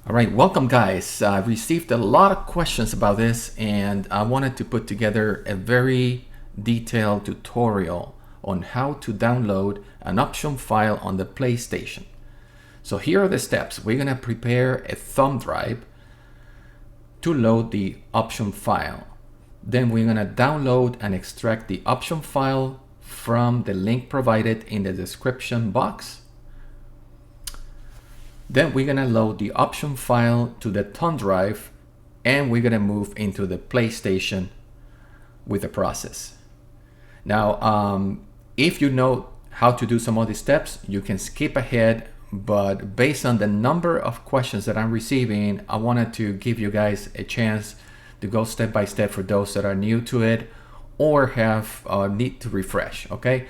All right, welcome guys. I received a lot of questions about this and I wanted to put together a very detailed tutorial on how to download an option file on the PlayStation. So here are the steps. We're gonna prepare a thumb drive to load the option file. Then we're gonna download and extract the option file from the link provided in the description box. Then we're gonna load the option file to the thumb drive and we're gonna move into the PlayStation with the process. Now, if you know how to do some of these steps, you can skip ahead, but based on the number of questions that I'm receiving, I wanted to give you guys a chance to go step by step for those that are new to it or have need to refresh, okay?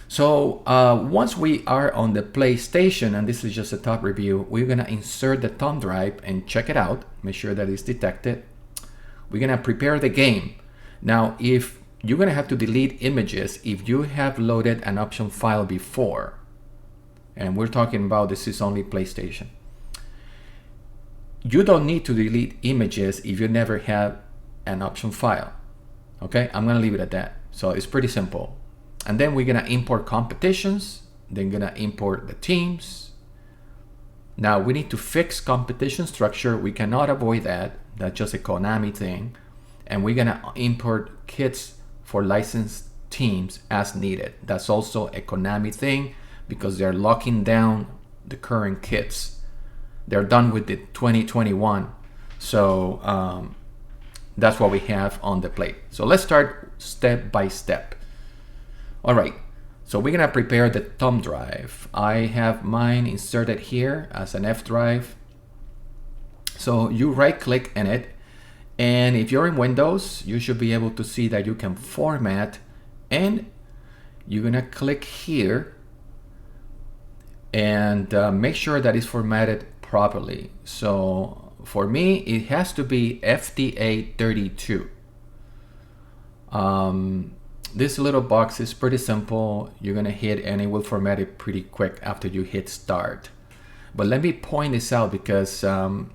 So once we are on the PlayStation, and this is just a top review, we're gonna insert the thumb drive and check it out, make sure that it's detected. We're gonna prepare the game. Now, if you're gonna have to delete images if you have loaded an option file before, and we're talking about this is only PlayStation. You don't need to delete images if you never have an option file, okay? I'm gonna leave it at that. So it's pretty simple. And then we're gonna import competitions, then gonna import the teams. Now we need to fix competition structure. We cannot avoid that. That's just a Konami thing. And we're gonna import kits for licensed teams as needed. That's also a Konami thing because they're locking down the current kits. They're done with the 2021. So that's what we have on the plate. So let's start step by step. All right, so we're gonna prepare the thumb drive. I have mine inserted here as an F drive. So you right click in it, and if you're in Windows, you should be able to see that you can format, and you're gonna click here and make sure that it's formatted properly. So for me, it has to be FTA32. This little box is pretty simple. You're gonna hit and it will format it pretty quick after you hit start. But let me point this out because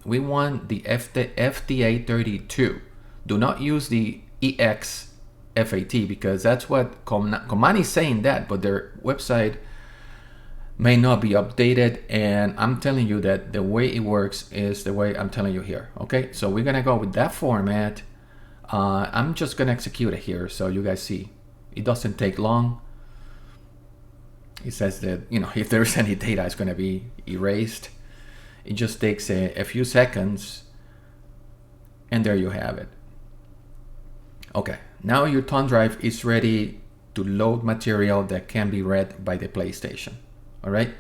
we want the FTA32. Do not use the EXFAT because that's what Konami is saying that, but their website may not be updated, and I'm telling you that the way it works is the way I'm telling you here. Okay, so we're gonna go with that format. I'm just gonna execute it here so you guys see. It doesn't take long. It says that, you know, if there's any data, it's going to be erased. It just takes a few seconds, and there you have it. Okay, now your thumb drive is ready to load material that can be read by the PlayStation. All right,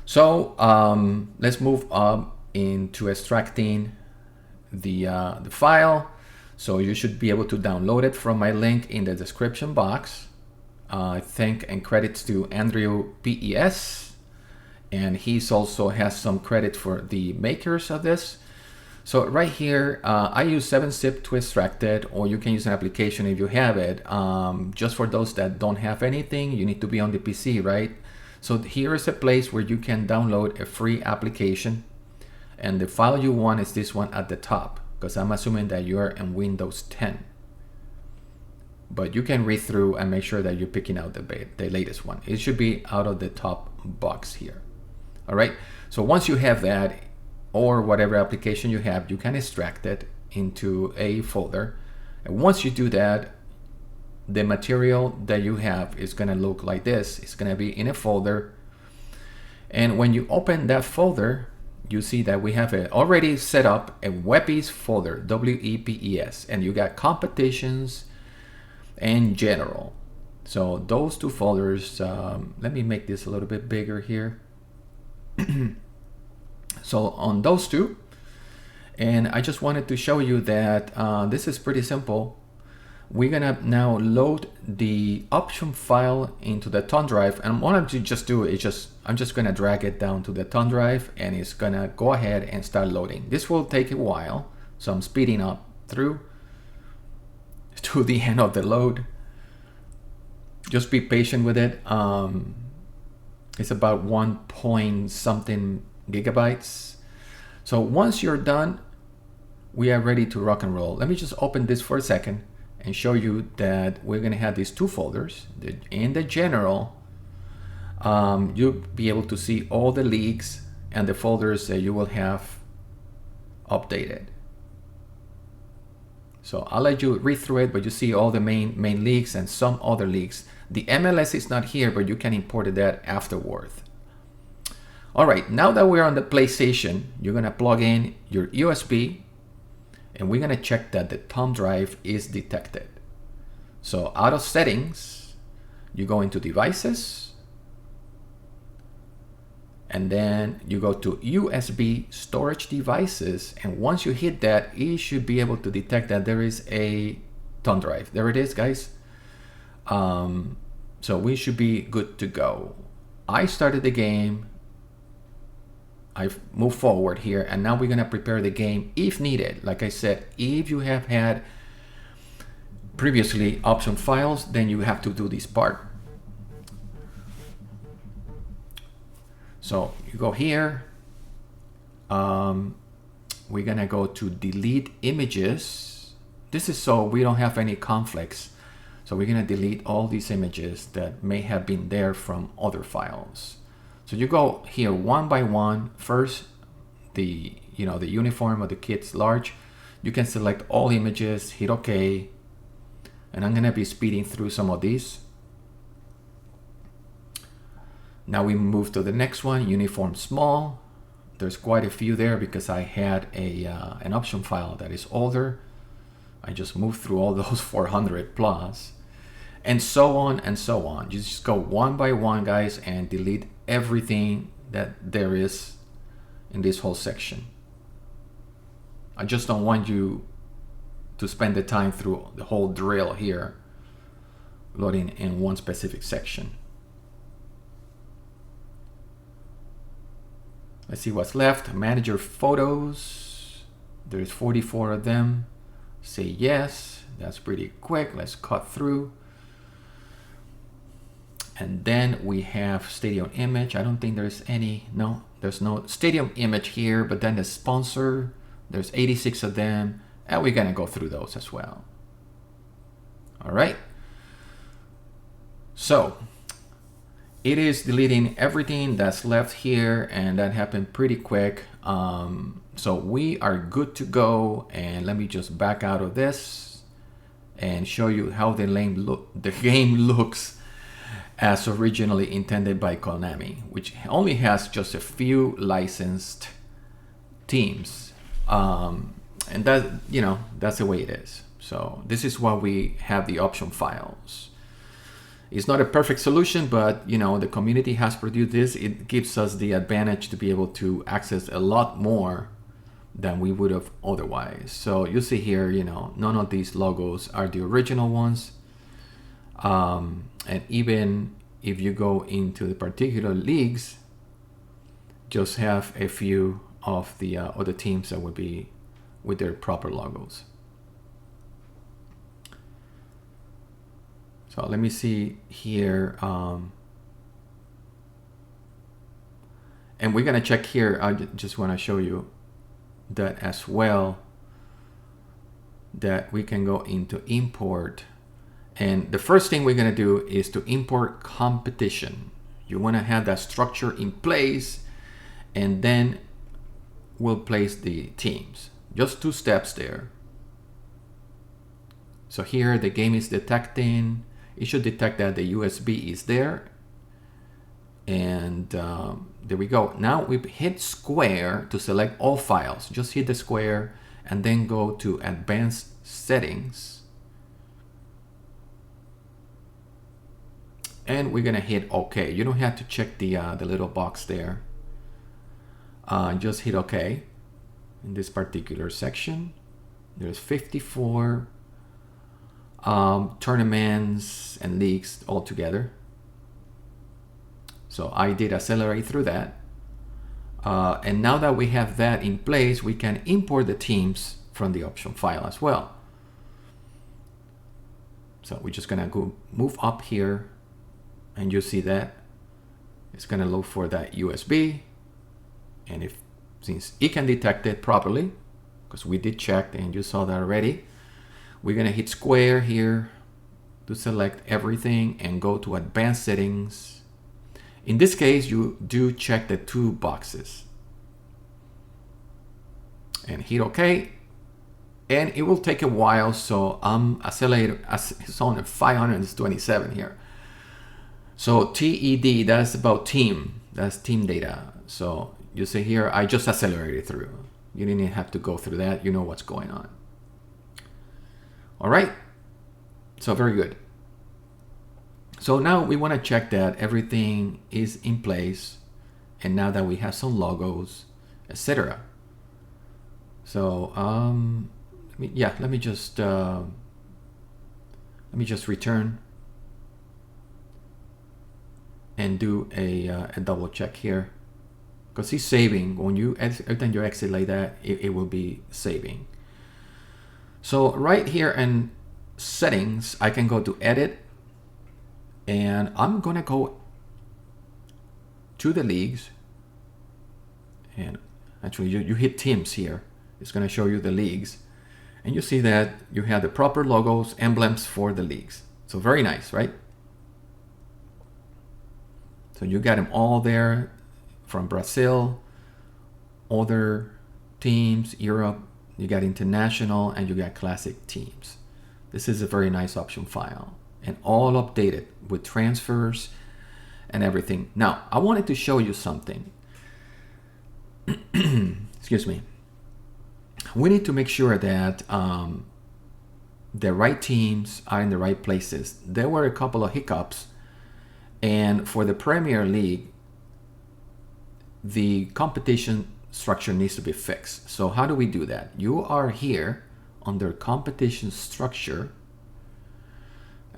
so let's move up into extracting the file. So you should be able to download it from my link in the description box. Thank and credits to Andrew PES, and he's also has some credit for the makers of this. So right here, I use 7-zip to extract it, or you can use an application if you have it. Just for those that don't have anything, you need to be on the PC, right? So here is a place where you can download a free application, and the file you want is this one at the top, because I'm assuming that you're in Windows 10. But you can read through and make sure that you're picking out the latest one. It should be out of the top box here. All right, so once you have that, or whatever application you have, you can extract it into a folder. And once you do that, the material that you have is gonna look like this. It's gonna be in a folder. And when you open that folder, you see that we have already set up a WEPES folder, WEPES, and you got competitions and general. So those two folders, let me make this a little bit bigger here. So on those two, and I just wanted to show you that this is pretty simple. We're gonna now load the option file into the thumb drive, and what I'm to just do is I'm just gonna drag it down to the thumb drive, and it's gonna go ahead and start loading. This will take a while, so I'm speeding up through to the end of the load. Just be patient with it. It's about 1 point something gigabytes. So once you're done, we are ready to rock and roll. Let me just open this for a second and show you that we're going to have these two folders. In the general, you'll be able to see all the leagues and the folders that you will have updated. So I'll let you read through it, but you see all the main leagues and some other leagues. The MLS is not here, but you can import that afterward. All right, now that we're on the PlayStation, you're gonna plug in your USB, and we're gonna check that the thumb drive is detected. So out of settings, you go into devices, and then you go to USB storage devices, and once you hit that, it should be able to detect that there is a thumb drive. There it is, guys. So we should be good to go. I started the game. I've moved forward here, and now we're gonna prepare the game if needed. Like I said, if you have had previously option files, then you have to do this part. So you go here, we're gonna go to delete images. This is so we don't have any conflicts. So we're gonna delete all these images that may have been there from other files. So you go here one by one. First, the uniform of the kid's large. You can select all images, hit OK, and I'm gonna be speeding through some of these. Now we move to the next one, uniform small. There's quite a few there because I had an option file that is older. I just moved through all those 400 plus, and so on and so on. You just go one by one, guys, and delete everything that there is in this whole section. I just don't want you to spend the time through the whole drill here, loading in one specific section. Let's see what's left. Manage your photos. There's 44 of them. Say yes. That's pretty quick. Let's cut through. And then we have stadium image. I don't think there's any. No, there's no stadium image here. But then the sponsor, there's 86 of them. And we're going to go through those as well. All right. So it is deleting everything that's left here, and that happened pretty quick. So we are good to go, and let me just back out of this and show you how the game looks as originally intended by Konami, which only has just a few licensed teams, and that's the way it is. So this is why we have the option files. It's not a perfect solution, but the community has produced this. It gives us the advantage to be able to access a lot more than we would have otherwise. So you see here, none of these logos are the original ones. And even if you go into the particular leagues, just have a few of the other teams that would be with their proper logos. So let me see here. And we're gonna check here. I just wanna show you that as well, that we can go into import. And the first thing we're gonna do is to import competition. You wanna have that structure in place, and then we'll place the teams. Just 2 steps there. So here the game is detecting. It should detect that the USB is there. And there we go. Now we hit square to select all files. Just hit the square and then go to advanced settings. And we're gonna hit OK. You don't have to check the little box there. Just hit OK. In this particular section, there's 54 tournaments and leagues all together. So I did accelerate through that. And now that we have that in place, we can import the teams from the option file as well. So we're just gonna go move up here, and you see that it's gonna look for that USB. And if since it can detect it properly, because we did check and you saw that already, we're gonna hit square here to select everything and go to advanced settings. In this case, you do check the 2 boxes and hit OK. And it will take a while, so I'm accelerated. It's on 527 here. So TED, that's about team. That's team data. So you see here, I just accelerated through. You didn't have to go through that. You know what's going on. All right. So very good. So now we want to check that everything is in place, and now that we have some logos, etc. So yeah, let me just return and do a double check here, because it's saving. When you every time you exit like that, it will be saving. So right here in settings, I can go to edit, and I'm gonna go to the leagues, and actually you hit teams here. It's gonna show you the leagues. And you see that you have the proper logos, emblems for the leagues. So very nice, right? So you got them all there from Brazil, other teams, Europe, you got international, and you got classic teams. This is a very nice option file and all updated with transfers and everything. Now, I wanted to show you something. Excuse me. We need to make sure that the right teams are in the right places. There were a couple of hiccups, and for the Premier League, the competition structure needs to be fixed. So how do we do that? You are here under competition structure.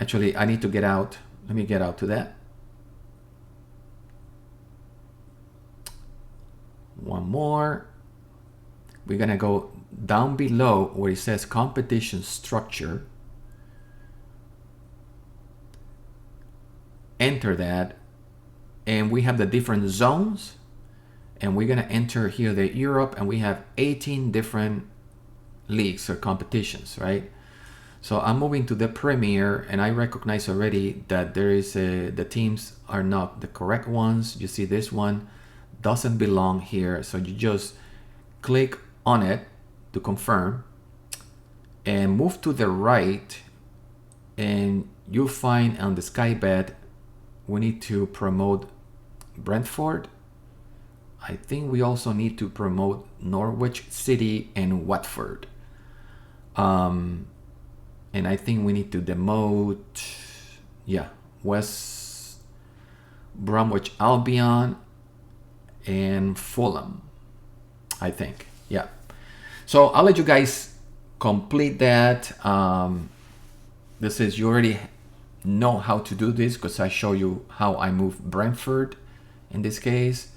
Actually, I need to get out. Let me get out to that. One more. We're gonna go down below where it says competition structure. Enter that, and we have the different zones, and we're gonna enter here the Europe, and we have 18 different leagues or competitions, right? So I'm moving to the Premier, and I recognize already that there is the teams are not the correct ones. You see this one doesn't belong here, so you just click on it to confirm and move to the right, and you'll find on the sky bed we need to promote Brentford. I think we also need to promote Norwich City and Watford, and I think we need to demote West Bromwich Albion and Fulham, I think. Yeah. So I'll let you guys complete that. This is, you already know how to do this because I show you how I move Brentford in this case.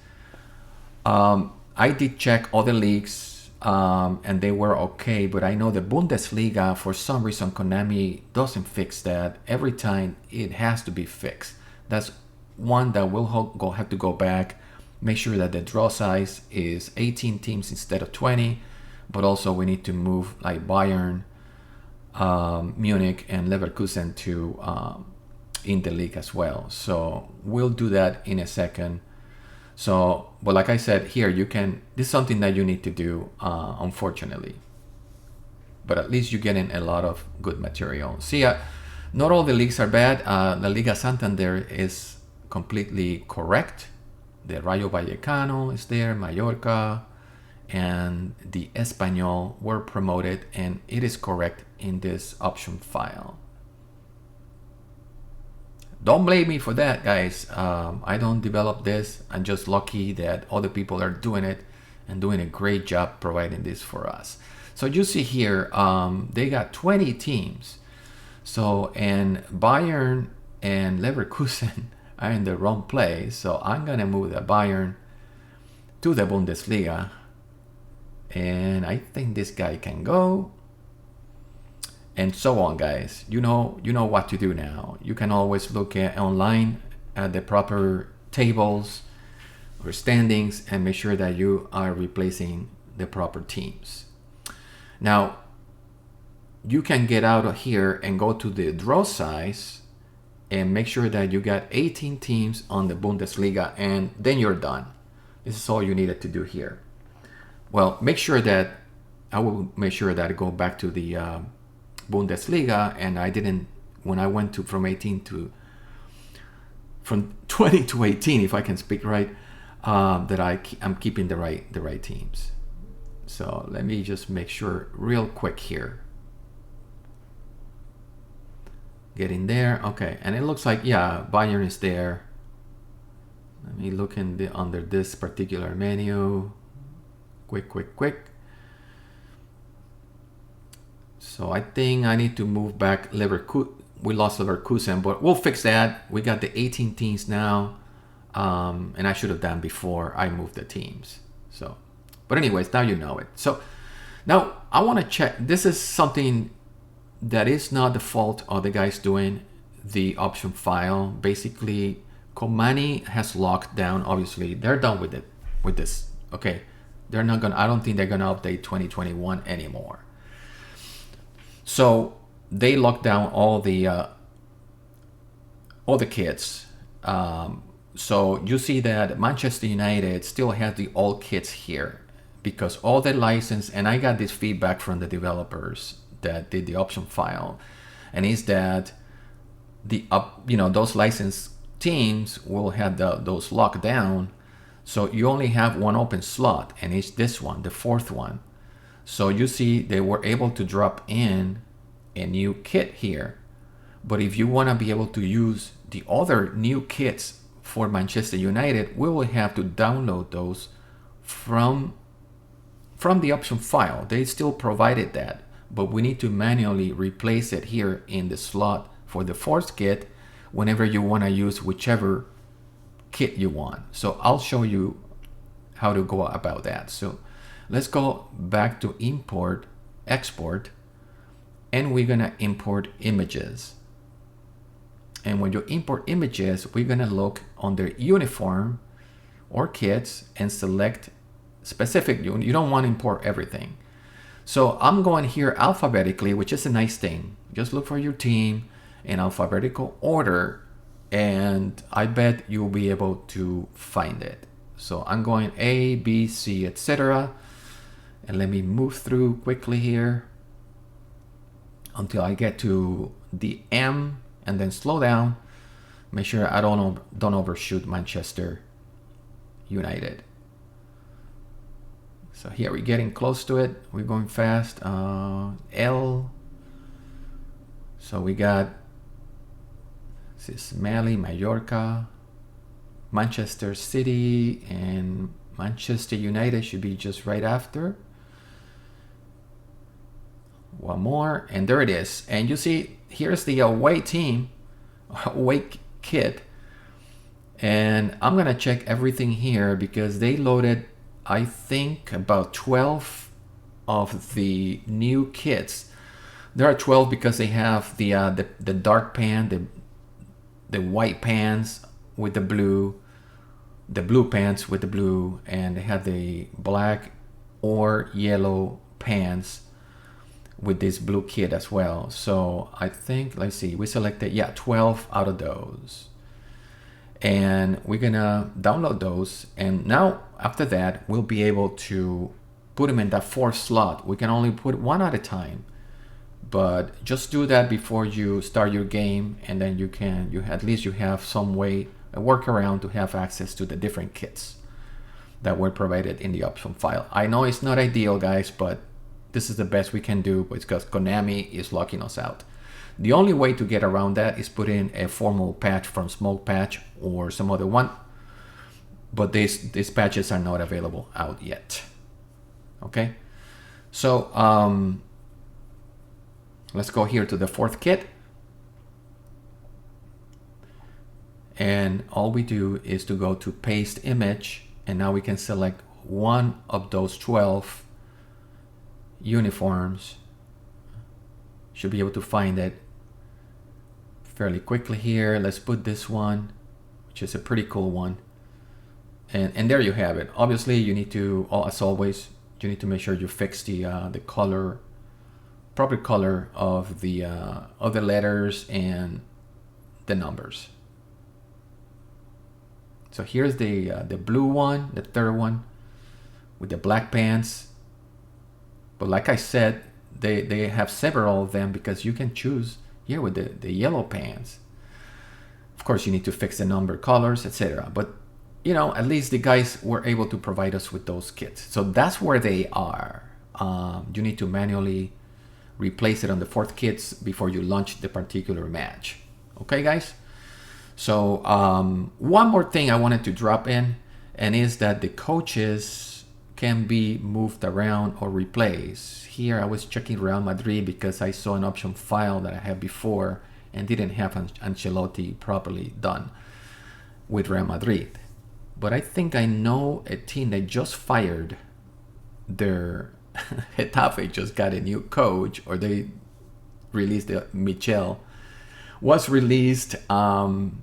I did check other leagues and they were okay, but I know the Bundesliga, for some reason Konami doesn't fix that. Every time it has to be fixed. That's one that we'll have to go back, make sure that the draw size is 18 teams instead of 20, but also we need to move like Bayern, Munich and Leverkusen to in the league as well. So we'll do that in a second. So, but like I said here, you can, this is something that you need to do, unfortunately, but at least you're getting a lot of good material. See, not all the leagues are bad. La Liga Santander is completely correct. The Rayo Vallecano is there, Mallorca, and the Espanyol were promoted, and it is correct in this option file. Don't blame me for that, guys. I don't develop this. I'm just lucky that other people are doing it and doing a great job providing this for us. So you see here, they got 20 teams. So, and Bayern and Leverkusen are in the wrong place. So I'm gonna move the Bayern to the Bundesliga. And I think this guy can go. And so on, guys. You know what to do now. You can always look at online at the proper tables. or standings, and make sure that you are replacing the proper teams. Now, you can get out of here and go to the draw size and make sure that you got 18 teams on the Bundesliga, and then you're done. This is all you needed to do here. Well, make sure that I will make sure that I go back to the Bundesliga, and I didn't, when I went to from 20 to 18, if I can speak right, that I'm keeping the right teams. So let me just make sure real quick here. Get in there, okay, and it looks like, yeah, Bayern is there. Let me look in under this particular menu. Quick. So I think I need to move back Leverkusen. We lost Leverkusen, but we'll fix that. We got the 18 teams now, and I should have done before I moved the teams. So, but anyways, now you know it. So now I want to check. This is something that is not the fault of the guys doing the option file. Basically, Komani has locked down. Obviously, they're done with it. With this, okay. They're not gonna. I don't think they're gonna update 2021 anymore. So they locked down all the kits. So you see that Manchester United still has the old kits here because all the license. And I got this feedback from the developers that did the option file, and is that those licensed teams will have those locked down. So you only have one open slot, and it's this one, the fourth one. So you see they were able to drop in a new kit here. But if you want to be able to use the other new kits for Manchester United, we will have to download those from the option file. They still provided that, but we need to manually replace it here in the slot for the fourth kit whenever you want to use whichever kit you want. So I'll show you how to go about that. So let's go back to import, export, and we're gonna import images. And when you import images, we're gonna look under uniform or kits and select specific. You don't want to import everything. So I'm going here alphabetically, which is a nice thing. Just look for your team in alphabetical order, and I bet you'll be able to find it. So I'm going A, B, C, etc. And let me move through quickly here until I get to the M, and then slow down. Make sure I don't overshoot Manchester United. So here we're getting close to it. We're going fast. L. So we got Mali, Mallorca, Manchester City, and Manchester United should be just right after. One more, and there it is. And you see, here's the away team, away kit. And I'm gonna check everything here because they loaded, I think, about 12 of the new kits. There are 12 because they have the dark pan, the white pants with the blue pants with the blue, and they have the black or yellow pants with this blue kit as well. So I think, let's see, we selected 12 out of those, and we're gonna download those. And now after that, we'll be able to put them in that fourth slot. We can only put one at a time, but just do that before you start your game, and then at least you have some way, a workaround to have access to the different kits that were provided in the option file. I know it's not ideal, guys, but this is the best we can do because Konami is locking us out. The only way to get around that is put in a formal patch from Smoke Patch or some other one, but these patches are not available out yet. Okay, so let's go here to the fourth kit, and all we do is to go to paste image, and now we can select one of those 12 uniforms. Should be able to find it fairly quickly here. Let's put this one, which is a pretty cool one. And there you have it. Obviously, you need to, as always, you need to make sure you fix the color, proper color of the letters and the numbers. So here's the blue one, the third one, with the black pants. But like I said, they have several of them because you can choose here with the yellow pants. Of course, you need to fix the number, colors, etc. But you know, at least the guys were able to provide us with those kits. So that's where they are. You need to manually replace it on the 4th kits before you launch the particular match. Okay, guys? So one more thing I wanted to drop in, and is that the coaches can be moved around or replaced. Here I was checking Real Madrid because I saw an option file that I had before and didn't have Ancelotti properly done with Real Madrid. But I think I know a team that just fired their Getafe just got a new coach, or they released Michel was released, and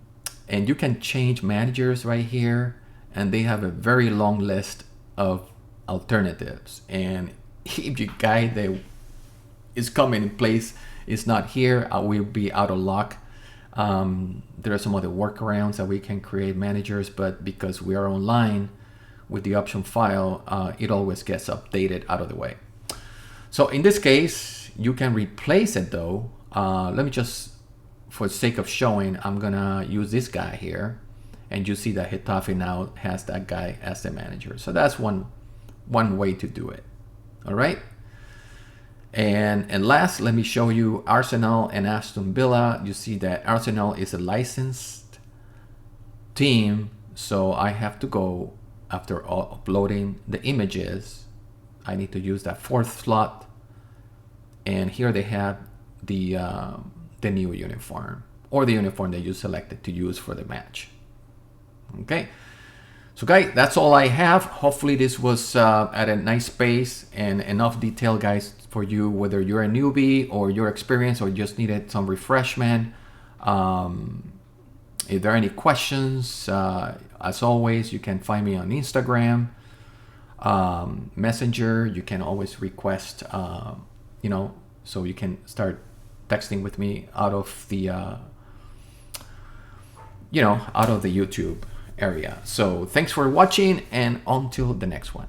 you can change managers right here, and they have a very long list of alternatives. And if the guy that is coming in place is not here, we'll be out of luck. There are some other workarounds that we can create managers, but because we are online with the option file, it always gets updated out of the way. So in this case, you can replace it though. Let me just, for the sake of showing, I'm gonna use this guy here, and you see that Getafe now has that guy as the manager. So that's one way to do it. All right. And last, let me show you Arsenal and Aston Villa. You see that Arsenal is a licensed team, so I have to go, after uploading the images, I need to use that 4th slot, and here they have the new uniform, or the uniform that you selected to use for the match. Okay. So guys, that's all I have. Hopefully this was at a nice pace and enough detail, guys, for you, whether you're a newbie or you're experienced or just needed some refreshment. If there are any questions, as always, you can find me on Instagram, Messenger. You can always request, you know, so you can start texting with me out of the, you know, out of the YouTube area. So thanks for watching, and until the next one.